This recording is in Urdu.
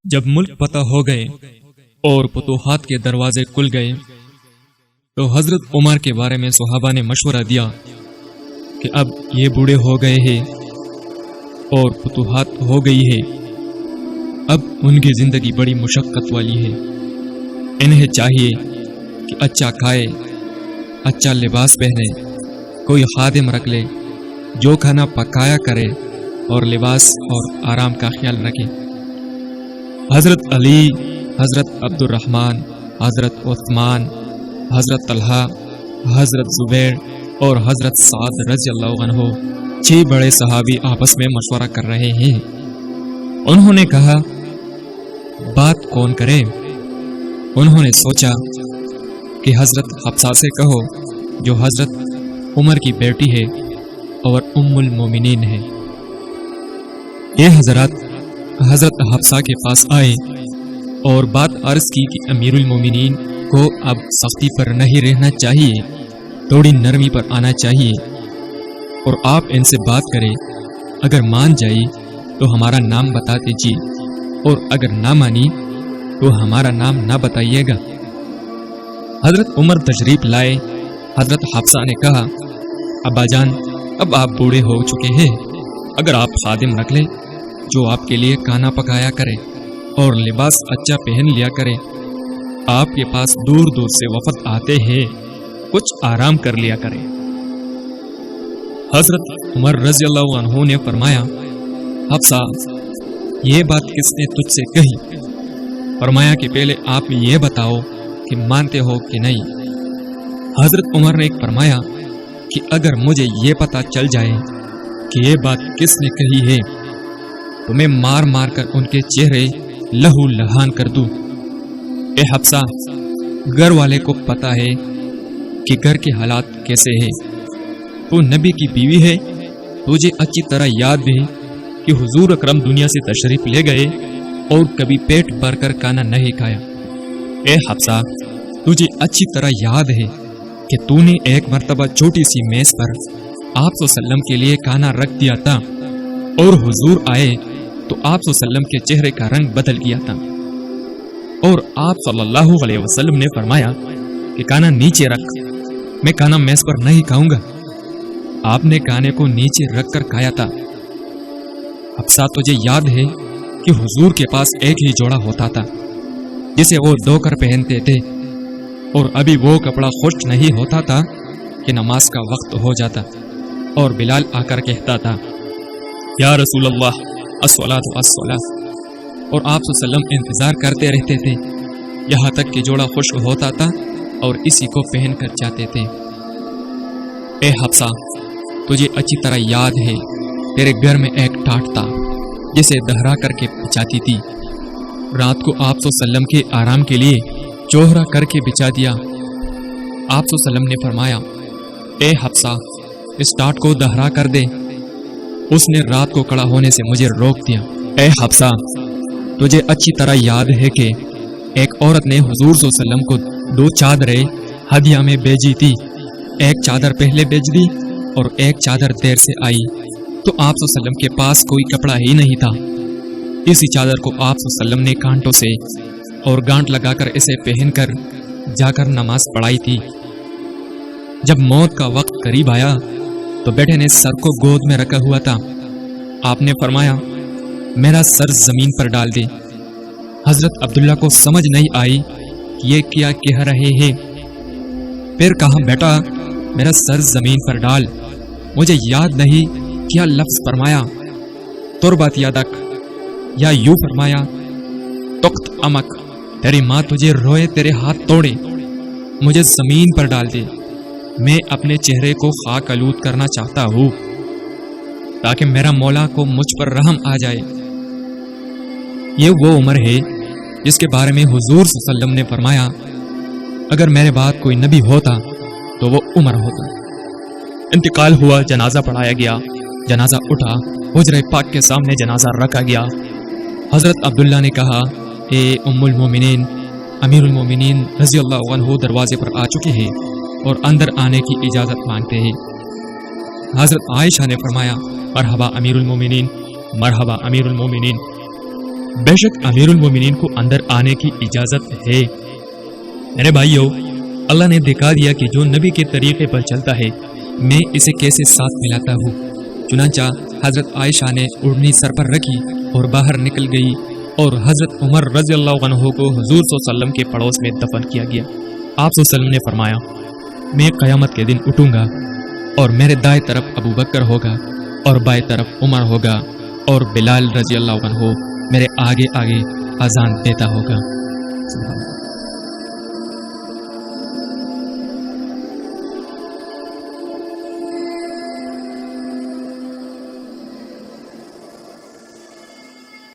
جب ملک فتح ہو گئے اور فتوحات کے دروازے کھل گئے تو حضرت عمر کے بارے میں صحابہ نے مشورہ دیا کہ اب یہ بوڑھے ہو گئے ہیں اور فتوحات ہو گئی ہے، اب ان کی زندگی بڑی مشقت والی ہے، انہیں چاہیے کہ اچھا کھائے، اچھا لباس پہنے، کوئی خادم رکھ لے جو کھانا پکایا کرے اور لباس اور آرام کا خیال رکھے۔ حضرت علی، حضرت عبد الرحمن، حضرت عثمان، حضرت طلحہ، حضرت زبیر اور حضرت سعد رضی اللہ عنہ 6 بڑے صحابی آپس میں مشورہ کر رہے ہیں۔ انہوں نے کہا بات کون کرے؟ انہوں نے سوچا کہ حضرت حفصہ سے کہو جو حضرت عمر کی بیٹی ہے اور ام المومنین ہے۔ یہ حضرات حضرت حفصہ کے پاس آئے اور بات عرض کی کہ امیر المومنین کو اب سختی پر نہیں رہنا چاہیے، تھوڑی نرمی پر آنا چاہیے، اور آپ ان سے بات کریں، اگر مان جائی تو ہمارا نام بتا دیجیے، اور اگر نہ مانی تو ہمارا نام نہ بتائیے گا۔ حضرت عمر تشریف لائے۔ حضرت حفصہ نے کہا ابا جان، اب آپ بوڑھے ہو چکے ہیں، اگر آپ خادم رکھ لیں جو آپ کے لیے کھانا پکایا کرے اور لباس اچھا پہن لیا کرے، آپ کے پاس دور دور سے وفد آتے ہیں، کچھ آرام کر لیا کرے۔ حضرت عمر رضی اللہ عنہ نے فرمایا حفصہ، یہ بات کس نے تجھ سے کہی؟ فرمایا کہ پہلے آپ یہ بتاؤ کہ مانتے ہو کہ نہیں۔ حضرت عمر نے فرمایا کہ اگر مجھے یہ پتا چل جائے کہ یہ بات کس نے کہی ہے تو میں مار مار کر ان کے چہرے لہو لہان کر دوں۔ اے حفصہ، گھر والے کو پتا ہے کہ گھر کے حالات کیسے ہیں، تو نبی کی بیوی ہے، تجھے اچھی طرح یاد ہے کہ حضور اکرم دنیا سے تشریف لے گئے اور کبھی پیٹ بھر کر کھانا نہیں کھایا۔ اے حفصہ، تجھے اچھی طرح یاد ہے کہ تو نے ایک مرتبہ چھوٹی سی میز پر آپ صلی اللہ علیہ وسلم کے لیے کھانا رکھ دیا تھا، اور حضور آئے تو آپ صلی اللہ علیہ وسلم کے چہرے کا رنگ بدل گیا تھا، اور آپ صلی اللہ علیہ وسلم نے فرمایا کہ کھانا نیچے رکھ، میں کھانا میز پر نہیں کھاؤں گا۔ آپ نے کھانے کو نیچے رکھ کر کھایا تھا۔ حفصہ، تجھے یاد ہے کہ حضور کے پاس ایک ہی جوڑا ہوتا تھا جسے وہ دھو کر پہنتے تھے، اور ابھی وہ کپڑا خشک نہیں ہوتا تھا کہ نماز کا وقت ہو جاتا، اور بلال آ کر کہتا تھا یا رسول اللہ الصلاۃ الصلاۃ، اور آپ صلی اللہ علیہ وسلم انتظار کرتے رہتے تھے یہاں تک کہ جوڑا خشک ہوتا تھا اور اسی کو پہن کر جاتے تھے۔ اے حفصہ، تجھے اچھی طرح یاد ہے تیرے گھر میں ایک ٹاٹ تھا جسے دہرا کر کے بچاتی تھی، رات کو آپ صلی اللہ علیہ وسلم کے آرام کے لیے چوہرا کر کے بچا دیا۔ آپ صلی اللہ علیہ وسلم نے فرمایا اے حفصہ، اس ٹاٹ کو دہرا کر دے، اس نے رات کو کھڑا ہونے سے مجھے روک دیا۔ اے حفصہ، تجھے اچھی طرح یاد ہے کہ ایک عورت نے حضور صلی اللہ علیہ وسلم کو 2 چادریں ہدیہ میں بھیجی تھی، ایک چادر پہلے بھیج دی اور ایک چادر دیر سے آئی، تو آپ صلی اللہ علیہ وسلم کے پاس کوئی کپڑا ہی نہیں تھا۔ اسی چادر کو آپ صلی اللہ علیہ وسلم نے کانٹوں سے اور گانٹ لگا کر اسے پہن کر جا کر نماز پڑھائی تھی۔ جب موت کا وقت قریب آیا تو بیٹے نے سر کو گود میں رکھا ہوا تھا، آپ نے فرمایا میرا سر زمین پر ڈال دے۔ حضرت عبداللہ کو سمجھ نہیں آئی کہ یہ کیا کہہ رہے ہیں، پھر کہا بیٹا میرا سر زمین پر ڈال، مجھے یاد نہیں کیا لفظ فرمایا، تربت یادک، یا یوں فرمایا تخت امک، تیری ماں تجھے روئے تیرے ہاتھ توڑے، مجھے زمین پر ڈال دے، میں اپنے چہرے کو خاک آلود کرنا چاہتا ہوں تاکہ میرا مولا کو مجھ پر رحم آ جائے۔ یہ وہ عمر ہے جس کے بارے میں حضور صلی اللہ علیہ وسلم نے فرمایا اگر میرے بعد کوئی نبی ہوتا تو وہ عمر ہوتا۔ انتقال ہوا، جنازہ پڑھایا گیا، جنازہ اٹھا، حجرہ پاک کے سامنے جنازہ رکھا گیا۔ حضرت عبداللہ نے کہا اے ام المومنین، امیر المومنین رضی اللہ عنہ دروازے پر آ چکے ہیں اور اندر آنے کی اجازت مانگتے ہیں۔ حضرت عائشہ نے فرمایا مرحبا امیر المومنین، مرحبا امیر المومنین۔ بے شک امیر المومنین کو اندر آنے کی اجازت ہے۔ میرے بھائیوں، اللہ نے دکھا دیا کہ جو نبی کے طریقے پر چلتا ہے میں اسے کیسے ساتھ ملاتا ہوں۔ چنانچہ حضرت عائشہ نے اڑنی سر پر رکھی اور باہر نکل گئی، اور حضرت عمر رضی اللہ عنہ کو حضور صلی اللہ علیہ وسلم کے پڑوس میں دفن کیا گیا۔ آپ صلی اللہ علیہ وسلم نے فرمایا، میں قیامت کے دن اٹھوں گا اور میرے دائیں طرف ابو بکر ہوگا اور بائیں طرف عمر ہوگا، اور بلال رضی اللہ عنہ میرے آگے آگے اذان دیتا ہوگا۔